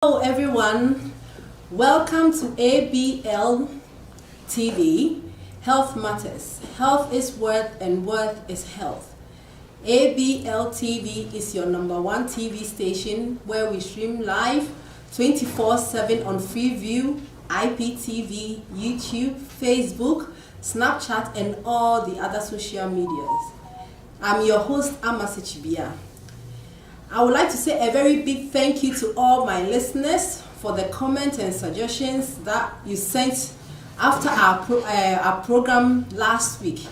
Hello everyone, welcome to ABL TV, Health Matters. Health is worth and worth is health. ABL TV is your #1 TV station where we stream live 24/7 on Freeview, IPTV, YouTube, Facebook, Snapchat and all the other social medias. I'm your host, Sakyibea. I would like to say a very big thank you to all my listeners for the comments and suggestions that you sent after our program last week.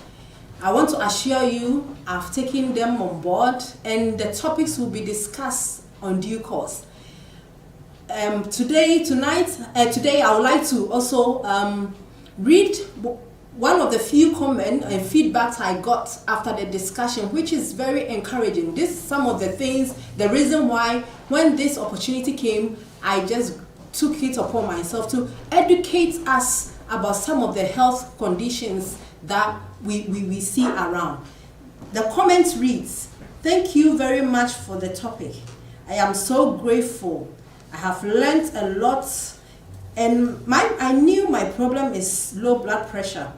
I want to assure you I've taken them on board and the topics will be discussed on due course. Today I would like to also read one of the few comments and feedbacks I got after the discussion, which is very encouraging. This is some of the things, the reason why when this opportunity came, I just took it upon myself to educate us about some of the health conditions that we see around. The comment reads, "Thank you very much for the topic. I am so grateful. I have learned a lot and I knew my problem is low blood pressure.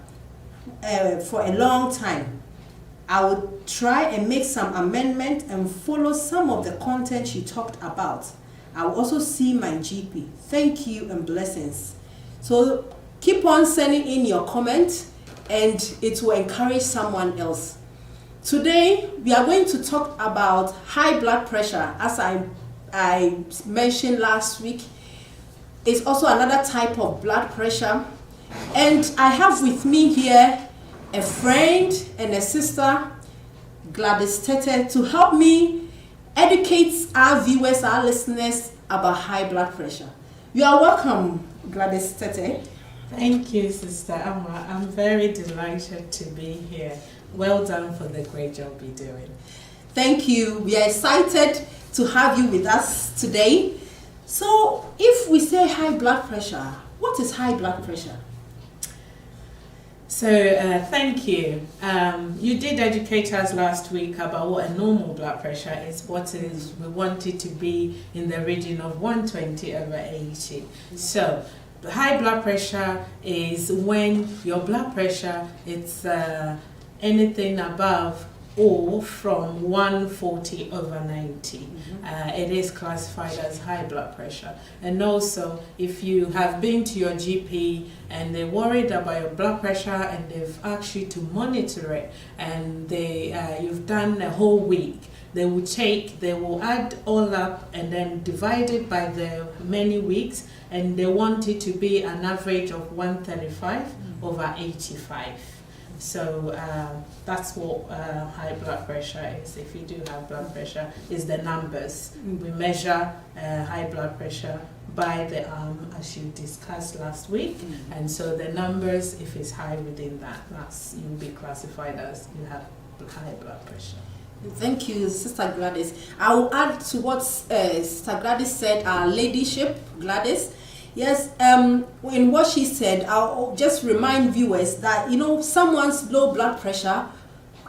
For a long time. I would try and make some amendment and follow some of the content you talked about. I will also see my GP. Thank you and blessings." So keep on sending in your comment and it will encourage someone else. Today we are going to talk about high blood pressure. As I mentioned last week, it's also another type of blood pressure. And I have with me here a friend and a sister, Gladys Tetteh, to help me educate our viewers, our listeners about high blood pressure. You are welcome, Gladys Tetteh. Thank you, Sister Amma. I'm very delighted to be here. Well done for the great job you're doing. Thank you. We are excited to have you with us today. So, if we say high blood pressure, what is high blood pressure? So, thank you. You did educate us last week about what a normal blood pressure is. We want it to be in the region of 120/80. So, high blood pressure is when your blood pressure is anything above or from 140/90. It is classified as high blood pressure. And also, if you have been to your GP and they're worried about your blood pressure and they've asked you to monitor it and you've done a whole week, they will add all up and then divide it by the many weeks, and they want it to be an average of 135/85. So that's what high blood pressure is. If you do have blood pressure, is the numbers. We measure high blood pressure by the arm, as you discussed last week. And so the numbers, if it's high within that, you'll be classified as you have high blood pressure. Thank you, Sister Gladys. I will add to what Sister Gladys said, our ladyship, Gladys. Yes, in what she said, I'll just remind viewers that, someone's low blood pressure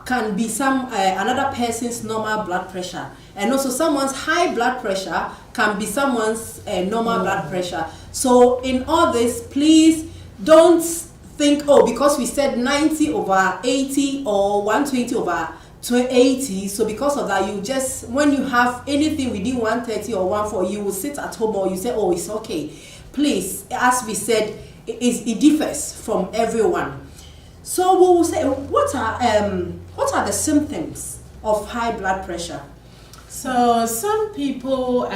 can be another person's normal blood pressure. And also someone's high blood pressure can be someone's normal blood pressure. So in all this, please don't think, because we said 90/80 or 120/80, so because of that, when you have anything within 130 or 140, you will sit at home or you say, it's okay. Please, as we said, it differs from everyone. So we will say, what are the symptoms of high blood pressure? So some people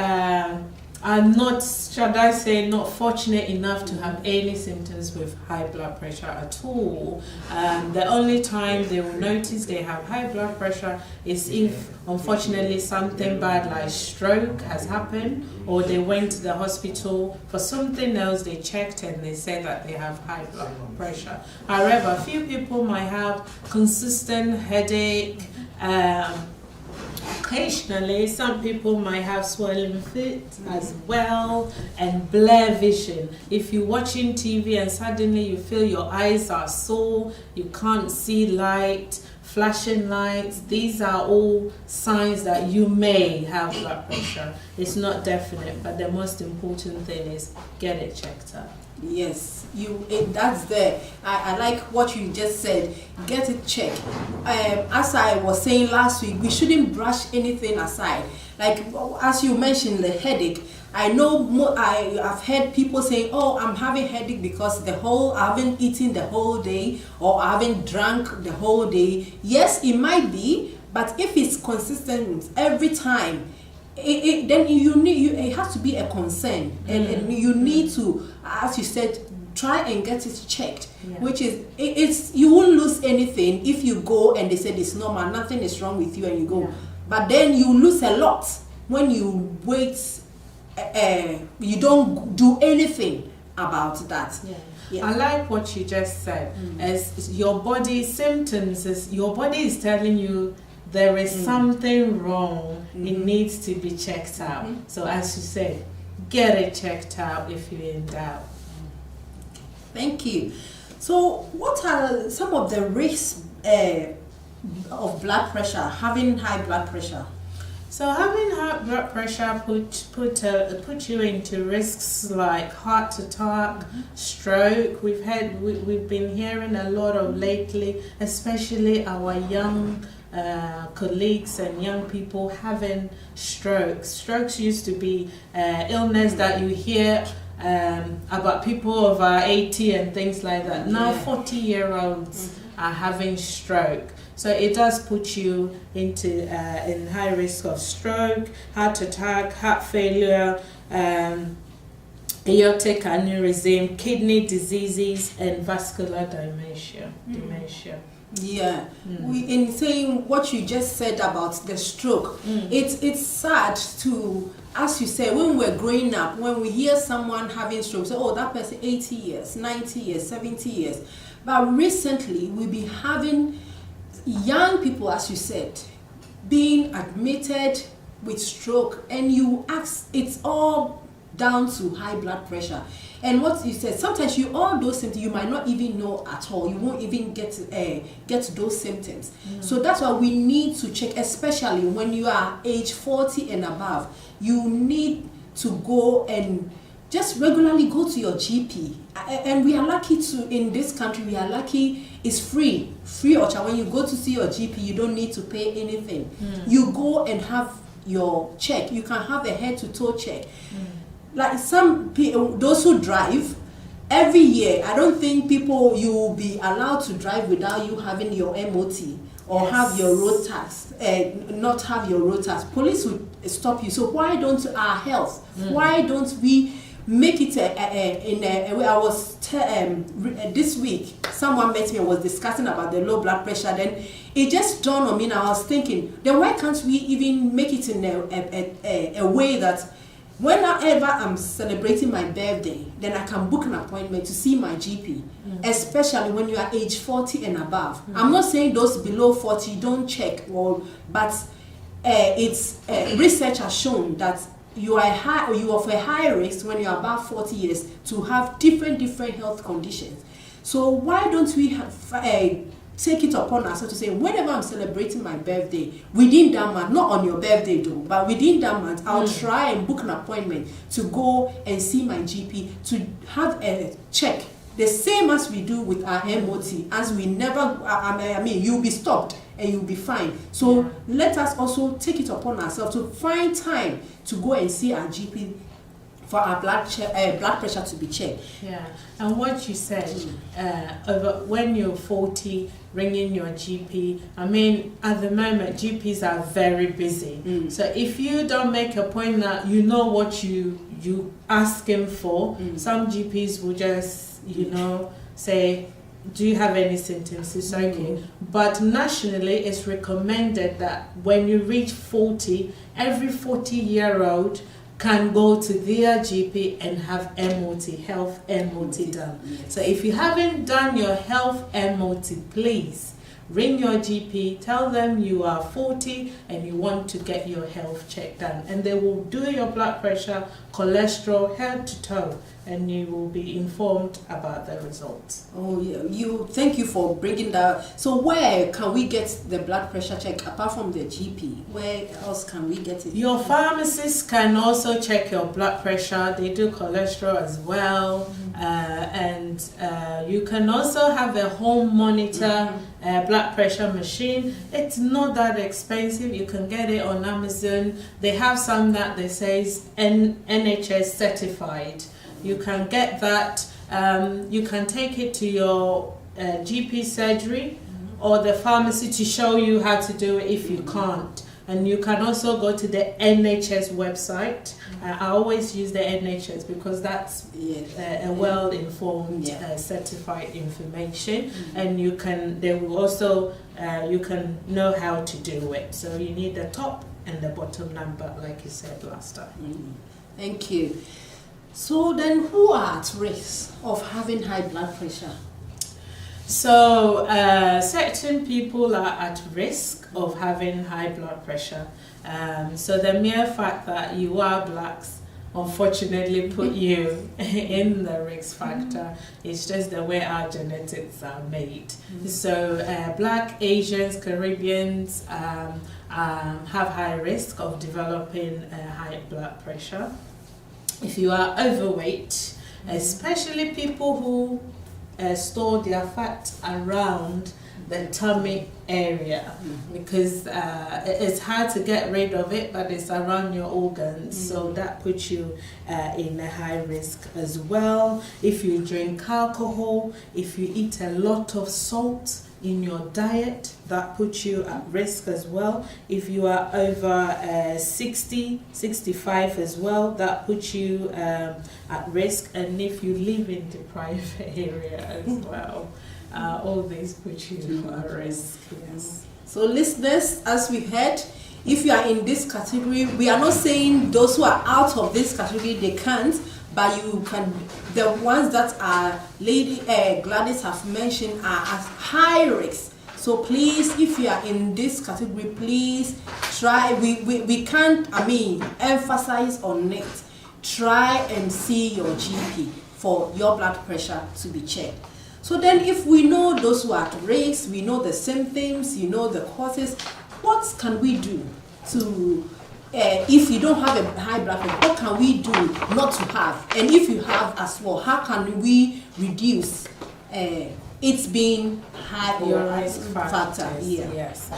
are not, should I say, not fortunate enough to have any symptoms with high blood pressure at all. The only time they will notice they have high blood pressure is if, unfortunately, something bad like stroke has happened, or they went to the hospital for something else, they checked and they said that they have high blood pressure. However, few people might have consistent headache. Occasionally, some people might have swollen feet as well, and blurred vision. If you're watching TV and suddenly you feel your eyes are sore, you can't see light, flashing lights. These are all signs that you may have blood pressure. It's not definite, but the most important thing is get it checked out. Yes, that's there. I like what you just said. Get it checked. As I was saying last week, we shouldn't brush anything aside. Like as you mentioned, the headache. I know I've heard people saying, "Oh, I'm having headache because I haven't eaten the whole day, or I haven't drank the whole day." Yes, it might be, but if it's consistent every time, then it has to be a concern, and you need to, as you said, try and get it checked. Yeah. Which is you won't lose anything if you go and they said it's normal, nothing is wrong with you, and you go. Yeah. But then you lose a lot when you wait. You don't do anything about that. Yeah. Yeah. I like what you just said. As your body symptoms, your body is telling you there is something wrong. It needs to be checked out. So as you said, get it checked out if you're in doubt. Thank you. So what are some of the risks of blood pressure, having high blood pressure? So having high blood pressure put you into risks like heart attack, stroke. We've been hearing a lot of lately, especially our young colleagues and young people having strokes. Strokes used to be illness that you hear about people over 80 and things like that. Now 40-year-olds are having stroke. So it does put you into in high risk of stroke, heart attack, heart failure, aortic aneurysm, kidney diseases, and vascular dementia. Yeah, in saying what you just said about the stroke, it's sad to, as you say, when we're growing up, when we hear someone having stroke, say, oh, that person 80 years, 90 years, 70 years. But recently, we've been having young people, as you said, being admitted with stroke, and you ask, it's all down to high blood pressure. And what you said, sometimes all those symptoms you might not even know at all. You won't even get those symptoms. So that's why we need to check, especially when you are age 40 and above. You need to go and just regularly go to your GP. And we are lucky in this country, we are lucky, it's free of charge. When you go to see your GP, you don't need to pay anything. You go and have your check. You can have a head to toe check. Like some people, those who drive, every year, I don't think you will be allowed to drive without you having your MOT or have your road tax, not have your road tax. Police will stop you. So why don't our health, why don't we make it in a way? I was this week, someone met me and was discussing about the low blood pressure. Then it just dawned on me, and I was thinking, then why can't we even make it in a way that whenever I'm celebrating my birthday, then I can book an appointment to see my GP, especially when you are age 40 and above. I'm not saying those below 40 don't check, but it's research has shown that you are of a high risk when you are above 40 years to have different health conditions. So why don't we take it upon ourselves to say, whenever I'm celebrating my birthday, within that month, not on your birthday though, but within that month, I'll try and book an appointment to go and see my GP to have a check, the same as we do with our MOT, as we never, you'll be stopped and you'll be fine. So let us also take it upon ourselves to find time to go and see our GP for our blood pressure to be checked. Yeah, and what you said, when you're 40, ringing your GP, at the moment, GPs are very busy. So if you don't make a point that you know what you asking for, some GPs will just, say, do you have any symptoms? It's okay. But nationally, it's recommended that when you reach 40, every 40-year-old can go to their GP and have health MOT done. Yes. So if you haven't done your health MOT, please ring your GP, tell them you are 40 and you want to get your health check done, and they will do your blood pressure, cholesterol, head to toe, and you will be informed about the results. Oh yeah, thank you for bringing that. So where can we get the blood pressure check apart from the GP? Where else can we get it? Your pharmacist can also check your blood pressure. They do cholesterol as well, and you can also have a home monitor blood pressure machine. It's not that expensive. You can get it on Amazon. They have some that they says NHS certified. You can get that. You can take it to your GP surgery or the pharmacy to show you how to do it if you can't. And you can also go to the NHS website. I always use the NHS because that's a well-informed, certified information, and they will also you can know how to do it. So you need the top and the bottom number, like you said last time. Thank you. So then, who are at risk of having high blood pressure? So certain people are at risk of having high blood pressure. So the mere fact that you are blacks unfortunately put you in the risk factor. It's just the way our genetics are made. So black, Asians, Caribbeans have high risk of developing high blood pressure. If you are overweight, especially people who store their fat around the tummy area, because it's hard to get rid of it, but it's around your organs, so that puts you in a high risk as well. If you drink alcohol, if you eat a lot of salt in your diet, that puts you at risk as well. If you are over 60, 65 as well, that puts you at risk. And if you live in the private area as well, all these put you at risk. Yes. So listeners, as we heard, if you are in this category, we are not saying those who are out of this category, they can't, but you can. The ones that are Lady Gladys have mentioned are at high risk. So please, if you are in this category, please try. We can't, emphasize on it. Try and see your GP for your blood pressure to be checked. So then, if we know those who are at risk, we know the symptoms, you know the causes, what can we do to, if you don't have a high blood pressure, what can we do not to have? And if you have as well, how can we reduce it's being high or risk factor? Yes.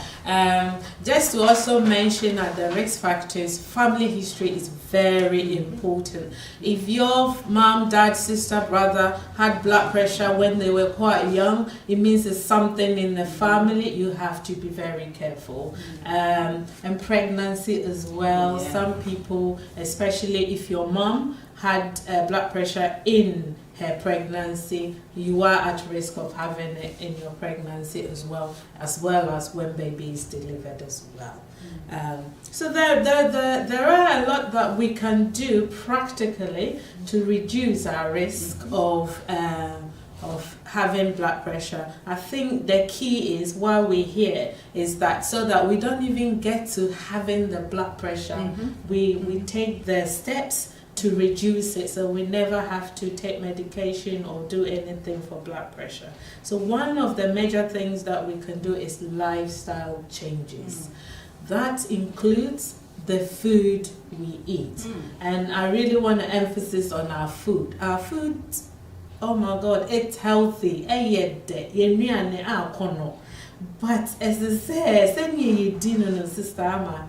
Just to also mention that the risk factors, family history is very important. If your mom, dad, sister, brother had blood pressure when they were quite young, it means there's something in the family. You have to be very careful. And pregnancy as well. Some people, especially if your mom had blood pressure in her pregnancy, you are at risk of having it in your pregnancy as well as when baby is delivered as well. So there are a lot that we can do practically to reduce our risk of having blood pressure. I think the key is, while we're here, is that so that we don't even get to having the blood pressure, we take the steps to reduce it, so we never have to take medication or do anything for blood pressure. So one of the major things that we can do is lifestyle changes. That includes the food we eat. And I really want to emphasize on our food. Our food, oh my God, it's healthy. But as I say, send me dinner, sister Ama.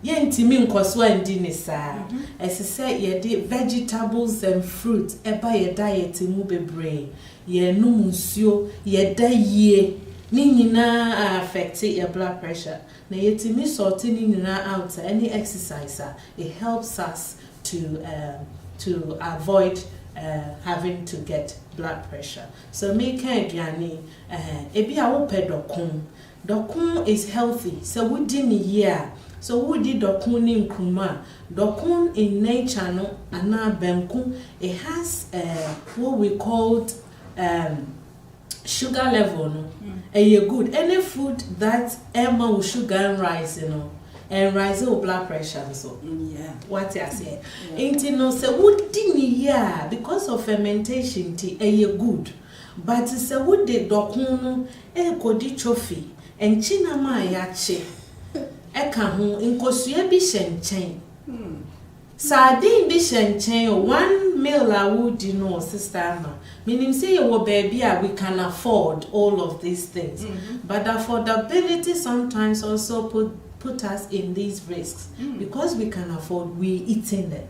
Yentimi nkoswa ndini saa. As I say, ye vegetables and fruit eba ye diet mu bebre. Ye no nsuo, ye da ye. Ni nyina affect your blood pressure. Na yetimi sort ni nyina out any exercise, it helps us to avoid having to get blood pressure. So make aduane ebi a wo pe dokun. Dokun is healthy. So we din year. So we did dokun ni nkruma. Dokun in nature no ana benku, it has what we called sugar level no you good any food that emma with sugar and rice and rise your blood pressure so what I say ain't no say would dinny because of fermentation tea you good but it's a wood de dokuno kodi trophy and china ma yache eka ho nkosua bi hyenchen sardine bi hyenchen 1 meal a would no sister ma meaning say you baby we can afford all of these things but the affordability sometimes also put us in these risks because we can afford we eating it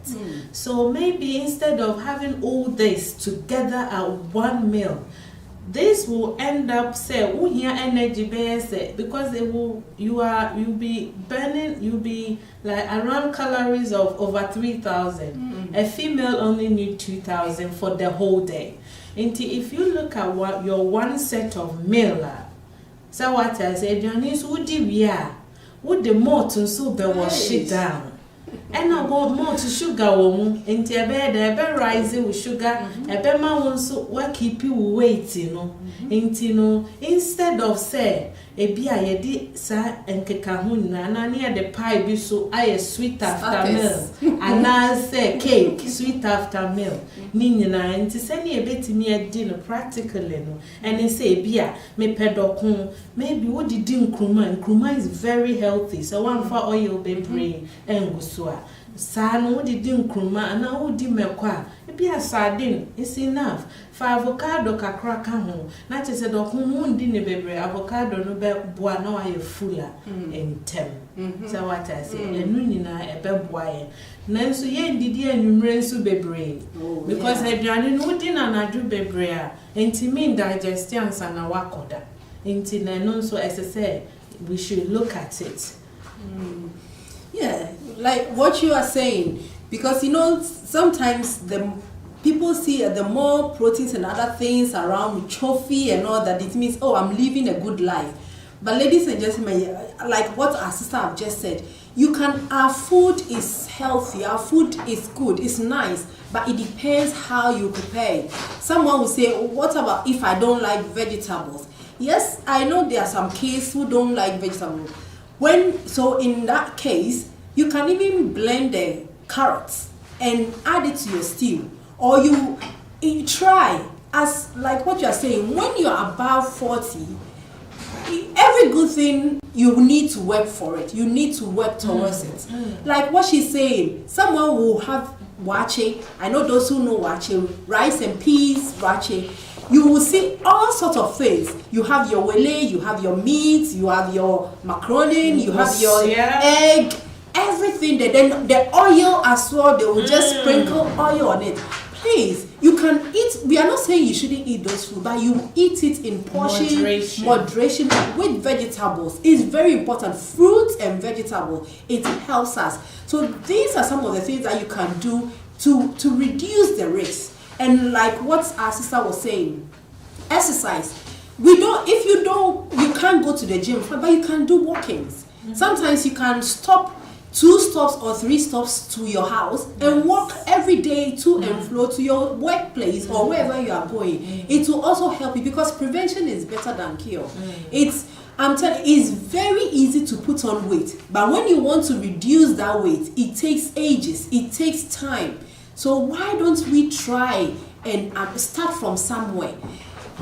so maybe instead of having all this together at one meal this will end up say here energy base because you'll be burning you'll be like around calories of over 3,000 a female only need 2,000 for the whole day and if you look at what your one set of meal so what I say Johnny's would would the malt and so be wash it down and I want more to sugar into a bed rising with sugar a be ma so what keep you waiting into instead of say e bia ye di sa enkeka ho na near the pie be so I sweet after meal and I say cake sweet after meal ni nyina nti say na e betimi e di no practically no and e say bia me pedokun maybe what did nkruma is very healthy so one for oil be brain engu so a sa no what did nkruma and na wo di mekwa e bia sardine is enough for avocado kakra ka ho na che se dokun ho ndi ne bebre avocado no be boa na wa ye fuller entem so what I say enu nyina e be boa ye nanso ye ndidi anwumre nso bebre because aduane no di na nadu bebre a ntimi digestion na wakoda enti na no so as I say we should look at it yeah like what you are saying because sometimes the people see the more proteins and other things around trophy and all that it means I'm living a good life but ladies and gentlemen like what our sister have just said our food is healthy, our food is good, it's nice, but it depends how you prepare it. Someone will say, what about if I don't like vegetables? Yes, I know there are some kids who don't like vegetables. So in that case, you can even blend the carrots and add it to your stew. Or you try, as like what you are saying, when you are above 40, every good thing you need to work for it. You need to work towards it. Like what she's saying, someone will have wache. I know those who know wache, rice and peas, wache. You will see all sorts of things. You have your wele, you have your meat, you have your macaroni, you have your egg, everything. Then the oil as well, they will just sprinkle oil on it. Please, you can eat. We are not saying you shouldn't eat those food, but you eat it in portion, moderation with vegetables. It's very important. Fruits and vegetables, it helps us. So these are some of the things that you can do to reduce the risk. And like what our sister was saying, exercise. You can't go to the gym, but you can do walkings. Sometimes you can stop 2 stops or 3 stops to your house and walk every day to and fro to your workplace or wherever you are going. It will also help you because prevention is better than cure. I'm telling you, it's very easy to put on weight, but when you want to reduce that weight, it takes ages, it takes time. So why don't we try and start from somewhere?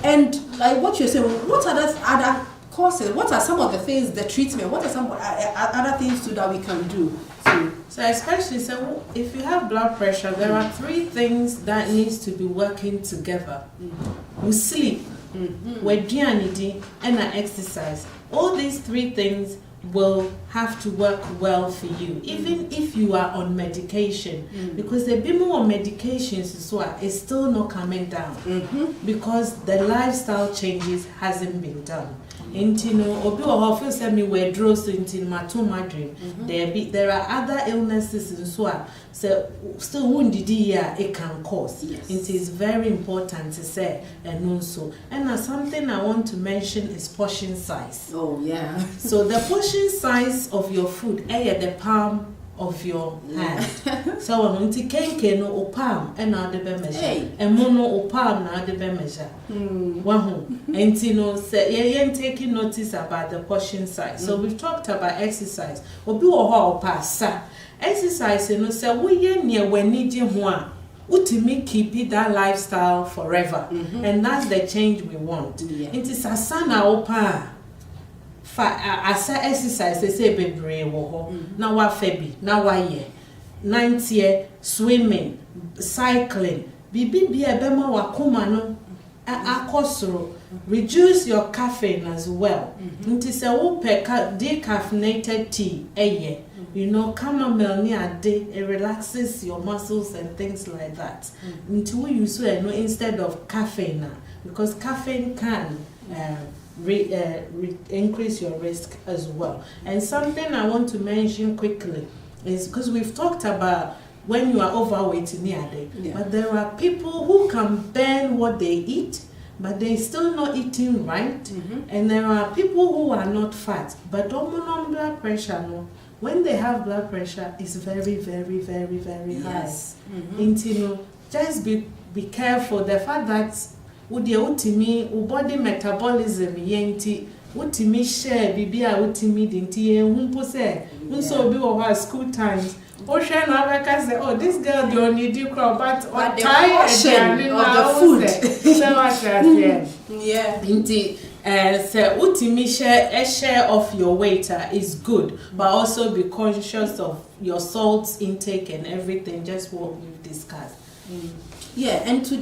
And like what you're saying, what are the other causes? What are some of the things, the treatment? What are some other things too that we can do? So especially, if you have blood pressure, there are 3 things that needs to be working together. We sleep, we drink, and exercise. All these 3 things will have to work well for you, even if you are on medication, because the bit more medications as well is still not coming down because the lifestyle changes hasn't been done. Obi often send me where draws into matomadrin. There are other illnesses and so still wounded it can cause. It is very important to say and also. And something I want to mention is portion size. Oh yeah. So the portion size of your food, the palm of your hand. So when you kenke no opam and now the be measure, and mono opam now the be measure. And you know, say you taking notice about the portion size. So we've talked about exercise. Obi wo ho pass exercise, you know, say we ye near when need you one. Ultimately keep it that lifestyle forever, and that's the change we want. It is a sana opa. As exercise, they say bebre wo now wa febi, now wa ye 90 swimming, cycling, bibi bema wa kuma no akosoro. Reduce your caffeine as well. It is a decaffeinated tea, you know, chamomile near day, it relaxes your muscles and things like that. Until you say no instead of caffeine, because caffeine can increase your risk as well. And something I want to mention quickly is because we've talked about when you are overweight near day, but there are people who can burn what they eat, but they're still not eating right. And there are people who are not fat, but hormonal blood pressure, no, when they have blood pressure, it's very, very, very, very high. You know, just be careful. The fact that utimi body metabolism yenti utimi share bibia utimi dinti humpo say so be over school times. Ocean Africa say, oh, this girl don't need you crop, but the portion of the food. So much say ultimate share of your weight is good, but also be conscious of your salt intake and everything, just what we've discussed. Yeah, and to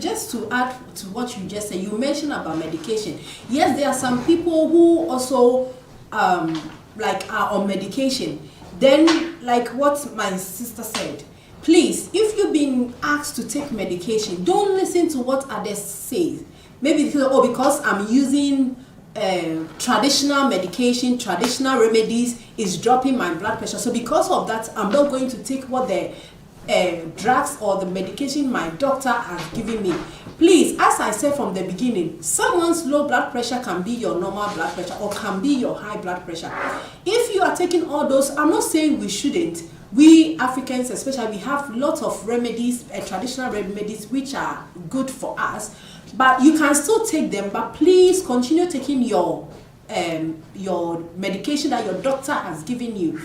add to what you just said, you mentioned about medication. Yes, there are some people who also like are on medication. Then, like what my sister said, please, if you've been asked to take medication, don't listen to what others say. Maybe because I'm using traditional medication, traditional remedies is dropping my blood pressure. So because of that, I'm not going to take what the drugs or the medication my doctor has given me. Please, as I said from the beginning, someone's low blood pressure can be your normal blood pressure or can be your high blood pressure. If you are taking all those, I'm not saying we shouldn't. We Africans especially, we have lots of remedies, traditional remedies, which are good for us. But you can still take them, but please continue taking your medication that your doctor has given you.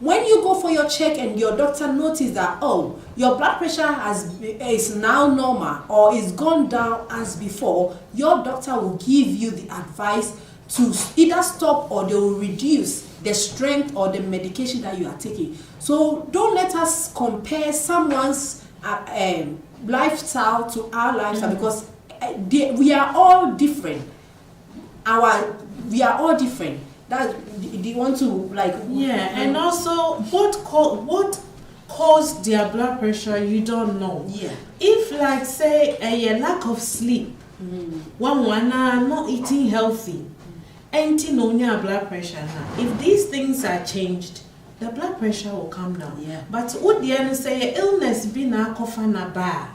When you go for your check and your doctor notices that, oh, your blood pressure is now normal or is gone down as before, your doctor will give you the advice to either stop or they will reduce the strength or the medication that you are taking. So don't let us compare someone's lifestyle to our lifestyle, because we are all different. We are all different. Do you want to like? Yeah, and also what caused their blood pressure, you don't know. Yeah. If like say a lack of sleep, one not eating healthy, anti-nonia blood pressure now. If these things are changed, the blood pressure will come down. Yeah. But what the end say illness be na kofana ba.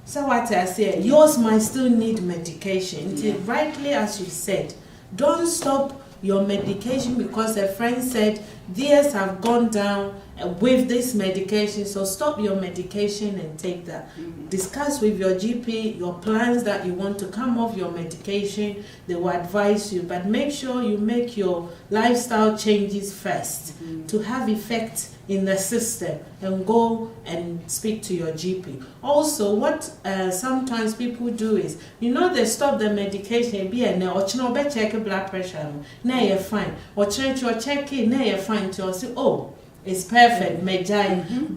So what I say, yours might still need medication. Yeah. Rightly as you said, don't stop your medication because a friend said theirs have gone down with this medication, so stop your medication and take that. Discuss with your GP your plans that you want to come off your medication. They will advise you, but make sure you make your lifestyle changes first to have effect in the system, and go and speak to your GP. Also, what sometimes people do is, you know, they stop the medication, be and or check blood pressure, now you're fine, or check it, now you're fine, to say, oh, it's perfect,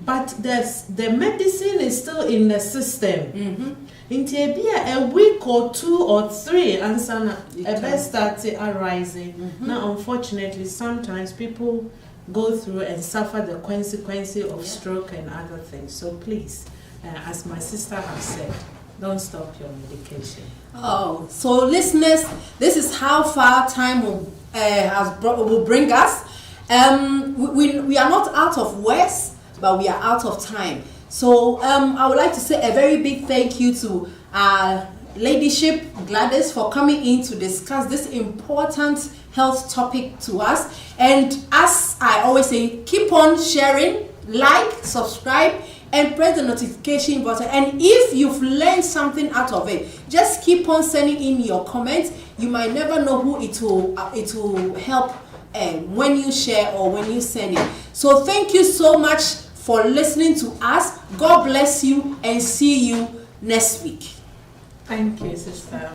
but the medicine is still in the system. In a week or 2 or 3, and a best started arising. Now, unfortunately, sometimes people go through and suffer the consequences of stroke and other things. So please, as my sister has said, don't stop your medication. Oh, so listeners, this is how far time will bring us. We are not out of words, but we are out of time. So I would like to say a very big thank you to our ladyship Gladys for coming in to discuss this important health topic to us. And as I always say, keep on sharing, like, subscribe, and press the notification button. And if you've learned something out of it, just keep on sending in your comments. You might never know who it will help when you share or when you send it. So thank you so much for listening to us. God bless you, and see you next week. Thank you, sister.